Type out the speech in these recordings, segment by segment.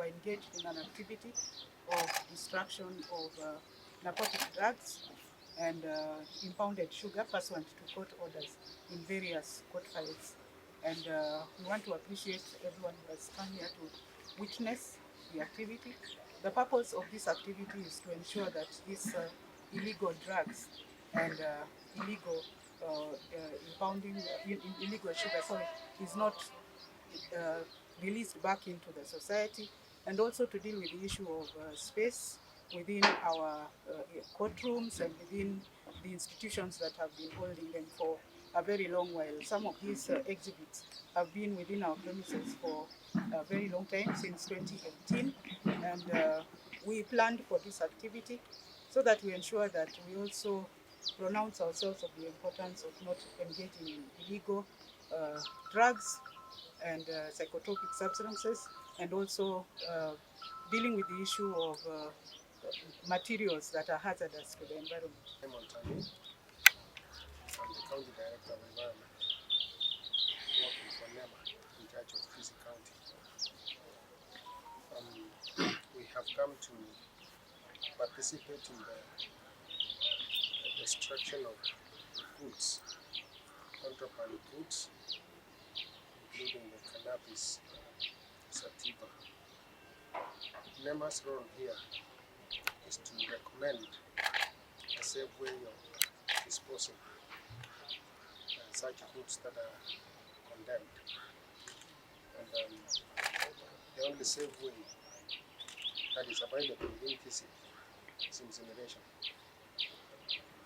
engaged in an activity of destruction of narcotic drugs and impounded sugar pursuant to court orders in various court files. And we want to appreciate everyone who has come here to witness the activity. The purpose of this activity is to ensure that these illegal drugs and illegal impounding, illegal sugar, is not released back into the society, and also to deal with the issue of space within our courtrooms and within the institutions that have been holding them for a very long while. Some of these exhibits have been within our premises for a very long time, since 2018, and we planned for this activity so that we ensure that we also pronounce ourselves of the importance of not engaging in illegal drugs and psychotropic substances, and also dealing with the issue of materials that are hazardous to the environment. I'm the County Director of Environment, working for NEMA in charge of Kisii County. We have come to participate in the destruction of goods, contraband goods, including the cannabis sativa. NEMA's role here is to recommend a safe way of disposing such goods that are condemned. And the only safe way that is available in Kisii is incineration.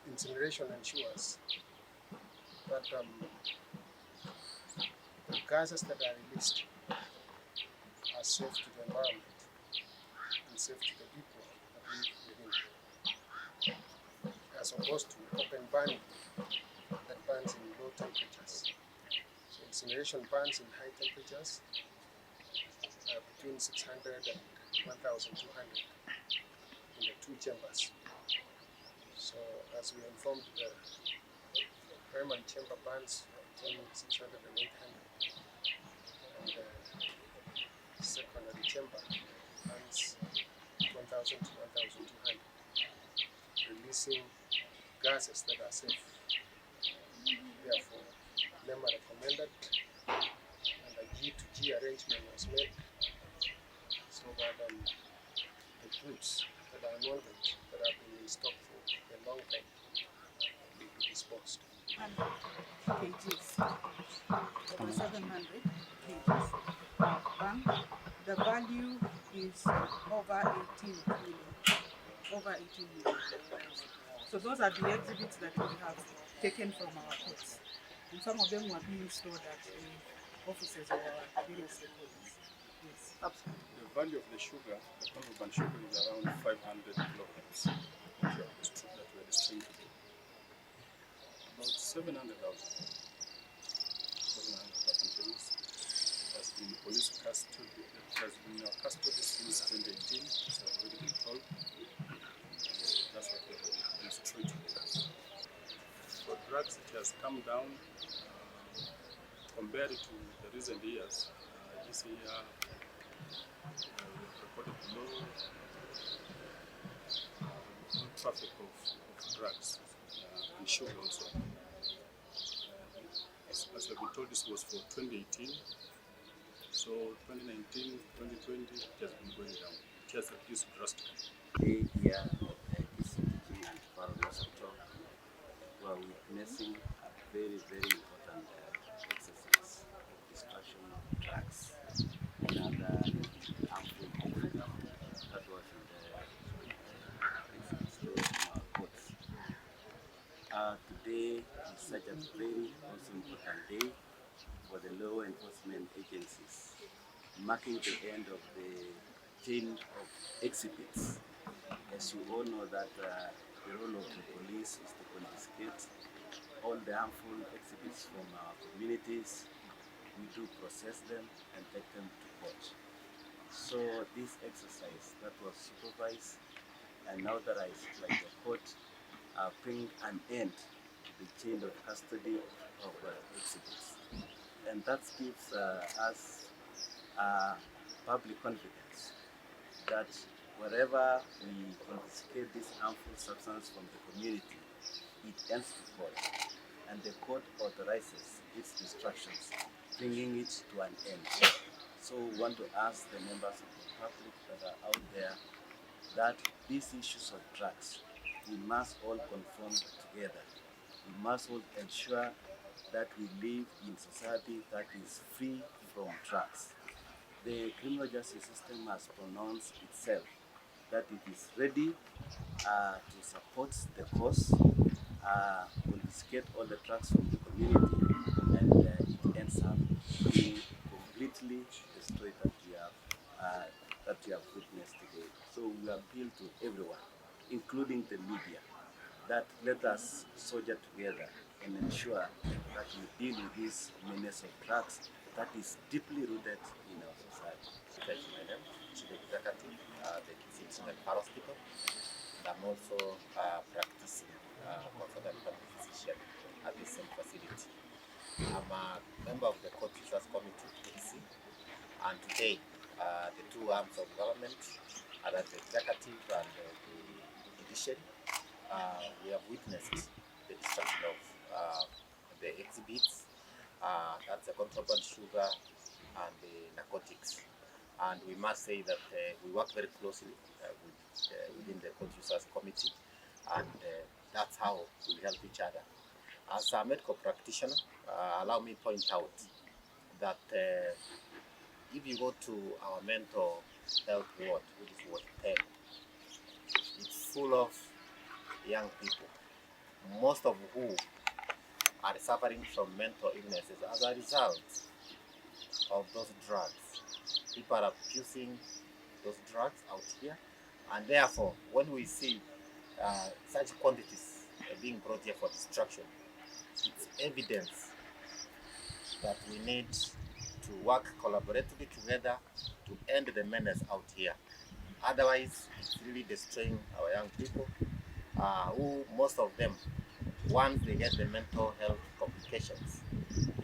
Incineration ensures that the gases that are released are safe to the environment and safe to the people that live within, as opposed to open burning that burns in low temperatures. So incineration burns in high temperatures, between 600 and 1,200 in the two chambers. So as we informed, the primary chamber burns between 600 and 800, and the secondary chamber burns 1,000 to 1,200, releasing gases that are safe. Therefore, NEMA recommended, and a G2G arrangement was made so that the goods that are unwanted, that have been in stock for a long time, will be disposed. 100 kgs, over 700 kgs of Bhang. The value is over 18 million. Over 18 million. So those are the exhibits that we have taken from our courts, and some of them were being stored at the offices of our various stakeholders. Yes. Absolutely. The value of the sugar, the contraband sugar, is around 500 kilograms that we are destroying today. About 700,000 kgs has been police custody. It has been in our custody since 2018. It has already been told. That's what we have destroyed today. For drugs, it has come down compared to the recent years. This year, we have recorded low traffic of drugs and sugar also. As we've been told, this was for 2018. So 2019, 2020, it has been going down. It has reduced drastically. Today here at Kisii Teaching and Referral Hospital, we are witnessing a very, very important exercise of destruction of drugs and other harmful chemicals that was in the exhibit stored in our courts. Today is such a very also important day for the law enforcement agencies, marking the end of the chain of exhibits. As you all know that the role of the police is to confiscate all the harmful exhibits from our communities. We do process them and take them to court. So this exercise that was supervised and authorized by the court bring an end to the chain of custody of exhibits. And that gives us public confidence that wherever we confiscate this harmful substance from the community, it ends to court, and the court authorizes its destructions, bringing it to an end. So we want to ask the members of the public that are out there that these issues of drugs, we must all confront together. We must all ensure that we live in society that is free from drugs. The criminal justice system has pronounced itself that it is ready to support the cause, confiscate all the drugs from the community, and it ends up being completely destroyed that we have witnessed today. So we appeal to everyone, including the media, that let us soldier together and ensure that we deal with this menace of drugs that is deeply rooted in our society. That's my name, Chief Executive, the Kisii County Hospital. And I'm also practicing consultant family physician at the same facility. I'm a member of the Court Users Committee, Kisii, and today the two arms of government, the executive and the judiciary, we have witnessed the destruction of the exhibits, that's the contraband sugar and the narcotics. And we must say that we work very closely within the Court Users Committee, and that's how we help each other. As a medical practitioner, allow me to point out that if you go to our mental health ward, which is Ward 10, it's full of young people, most of whom are suffering from mental illnesses as a result of those drugs. People are abusing those drugs out here, and therefore, when we see such quantities being brought here for destruction, it's evidence that we need to work collaboratively together to end the menace out here. Otherwise, it's really destroying our young people, who most of them, once they get the mental health complications,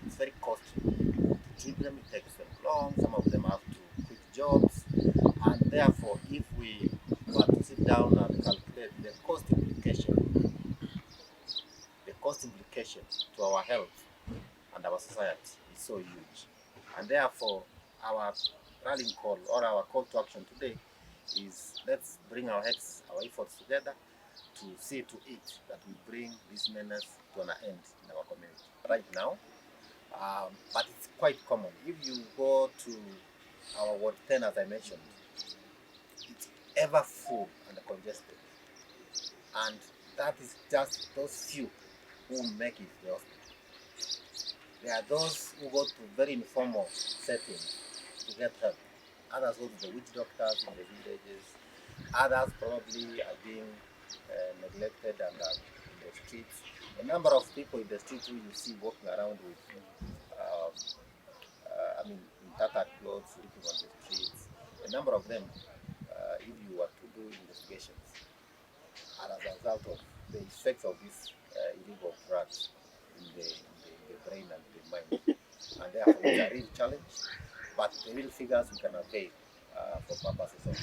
it's very costly to treat them. It takes them long. Some of them have to quit jobs, and therefore, if we were to sit down and calculate the cost implication to our health and our society is so huge. And therefore, our rallying call or our call to action today is let's bring our heads, our efforts together to see to it that we bring this menace to an end in our community. Right now, but it's quite common. If you go to our Ward 10, as I mentioned, it's ever full and congested. And that is just those few who make it to the hospital. There are those who go to very informal settings to get help. Others go to the witch doctors in the villages. Others probably are being neglected and are in the streets. A number of people in the streets who you see walking around with, in tattered clothes, sleeping on the streets. A number of them, if you were to do investigations, are as a result of the effects of these illegal drugs in the brain and the mind. And therefore, it's a real challenge, but the real figures we can avail for purposes of